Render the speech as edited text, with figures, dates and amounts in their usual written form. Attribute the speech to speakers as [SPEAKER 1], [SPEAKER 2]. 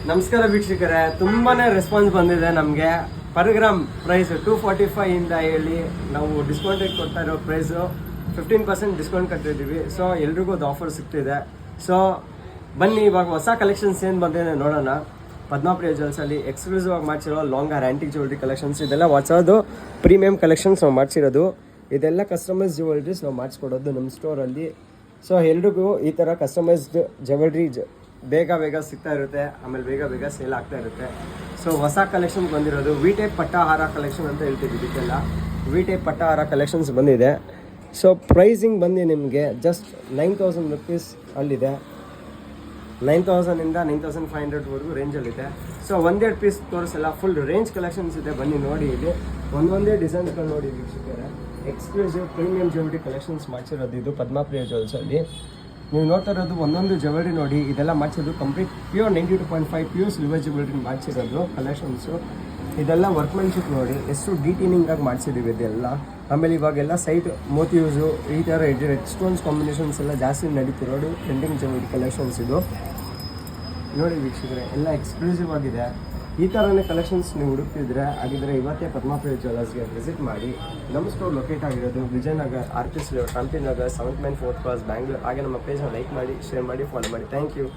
[SPEAKER 1] ನಮಸ್ಕಾರ ವೀಕ್ಷಕರೇ, ತುಂಬಾನೇ ರೆಸ್ಪಾನ್ಸ್ ಬಂದಿದೆ ನಮಗೆ. ಪರ್ ಗ್ರಾಮ್ ಪ್ರೈಸ್ 245 ಇಂದ ಹೇಳಿ ನಾವು ಡಿಸ್ಕೌಂಟ್ ಕೊಡ್ತಾ ಇರೋ ಪ್ರೈಸು 15% ಡಿಸ್ಕೌಂಟ್ ಕಟ್ಟಿದ್ದೀವಿ. ಸೊ ಎಲ್ರಿಗೂ ಅದು ಆಫರ್ ಸಿಗ್ತಿದೆ. ಸೊ ಬನ್ನಿ ಇವಾಗ ಹೊಸ ಕಲೆಕ್ಷನ್ಸ್ ಏನು ಬಂದಿದೆ ನೋಡೋಣ. ಪದ್ಮಾಪ್ರಿಯ ಜ್ಯುವೆಲ್ಸಲ್ಲಿ ಎಕ್ಸ್ಕ್ಲೂಸಿವ್ ಆಗಿ ಮಾಡಿಸಿರೋ long hair antique jewellery collections, ಇದೆಲ್ಲ ಹೊಸದು ಪ್ರೀಮಿಯಂ ಕಲೆಕ್ಷನ್ಸ್ ನಾವು ಮಾಡಿಸಿರೋದು. ಇದೆಲ್ಲ ಕಸ್ಟಮೈಸ್ ಜ್ಯುವೆಲ್ರೀಸ್ ನಾವು ಮಾಡಿಸ್ಕೊಡೋದು ನಮ್ಮ ಸ್ಟೋರಲ್ಲಿ. ಸೊ ಎಲ್ರಿಗೂ ಈ ಥರ ಕಸ್ಟಮೈಸ್ಡ್ ಜ್ಯುವೆಲ್ರಿ ಬೇಗ ಸಿಗ್ತಾ ಇರುತ್ತೆ, ಆಮೇಲೆ ಬೇಗ ಸೇಲ್ ಆಗ್ತಾ ಇರುತ್ತೆ. ಸೊ ಹೊಸ ಕಲೆಕ್ಷನ್ ಬಂದಿರೋದು ವಿ ಟೈಪ್ ಪಟ್ಟಹಾರ ಕಲೆಕ್ಷನ್ ಅಂತ ಹೇಳ್ತೀವಿ. ಇದಕ್ಕೆಲ್ಲ ವಿ ಟೈಪ್ ಪಟ್ಟಹಾರ ಕಲೆಕ್ಷನ್ಸ್ ಬಂದಿದೆ. ಸೊ ಪ್ರೈಸಿಂಗ್ ಬಂದು ನಿಮಗೆ ಜಸ್ಟ್ 9,000 ರುಪೀಸ್ ಅಲ್ಲಿದೆ. 9,000 ಇಂದ 9,500ವರೆಗೂ ರೇಂಜಲ್ಲಿದೆ. ಸೊ ಒಂದೆರಡು ಪೀಸ್ ತೋರಿಸಲ್ಲ, ಫುಲ್ ರೇಂಜ್ ಕಲೆಕ್ಷನ್ಸ್ ಇದೆ. ಬನ್ನಿ ನೋಡಿ, ಇಲ್ಲಿ ಒಂದೊಂದೇ ಡಿಸೈನ್ಸ್ಗಳು ನೋಡಿ ವೀಕ್ಷಕರೇ. ಎಕ್ಸ್ಕ್ಲೂಸಿವ್ ಪ್ರೀಮಿಯಂ ಜ್ಯುವೆಲ್ರಿ ಕಲೆಕ್ಷನ್ಸ್ ಮಾಡಿಸಿರೋದು ಇದು ಪದ್ಮಾಪ್ರಿಯ ಜ್ಯುವೆಲ್ಸಲ್ಲಿ. ನೀವು ನೋಡ್ತಾ ಇರೋದು ಒಂದೊಂದು ಜ್ಯುವೆಲ್ರಿ ನೋಡಿ, ಇದೆಲ್ಲ ಮಾಡಿಸೋದು complete pure 92.5 pure silver jewellery ಮಾಡಿಸಿರೋದು ಕಲೆಕ್ಷನ್ಸು. ಇದೆಲ್ಲ ವರ್ಕ್ಮೆನ್ಶಿಪ್ ನೋಡಿ, ಎಷ್ಟು ಡೀಟೇಲಿಂಗಾಗಿ ಮಾಡಿಸಿದ್ದೀವಿ ಇದೆಲ್ಲ. ಆಮೇಲೆ ಇವಾಗೆಲ್ಲ ಸೈಟ್ ಮೋಟಿವ್ಸು ಈ ಥರ ರೆಡ್ ಸ್ಟೋನ್ಸ್ ಕಾಂಬಿನೇಷನ್ಸ್ ಎಲ್ಲ ಜಾಸ್ತಿ ನಡೀತಿರೋದು ಟ್ರೆಂಡಿಂಗ್ ಜ್ಯುವೆಲ್ರಿ ಕಲೆಕ್ಷನ್ಸ್ ಇದು. ನೋಡಿ ವೀಕ್ಷಕರೇ, ಎಲ್ಲ ಎಕ್ಸ್ಕ್ಲೂಸಿವ್ ಆಗಿದೆ. ಈ ಥರನೇ ಕಲೆಕ್ಷನ್ಸ್ ನೀವು ಹುಡುಕ್ತಿದ್ರೆ ಹಾಗಿದ್ರೆ ಇವತ್ತೇ ಪದ್ಮಾಪ್ರಿಯ ಜ್ಯುವೆಲ್ಲರ್ಸ್ಗೆ ವಿಸಿಟ್ ಮಾಡಿ. ನಮ್ಮ ಸ್ಟೋರ್ ಲೊಕೇಟ್ ಆಗಿರೋದು Vijayanagar, artist layout, Shantinagar, 7th Main 4th Cross, Bangalore. ಹಾಗೆ ನಮ್ಮ ಪೇಜ್ನ ಲೈಕ್ ಮಾಡಿ, ಶೇರ್ ಮಾಡಿ, ಫಾಲೋ ಮಾಡಿ. Thank you.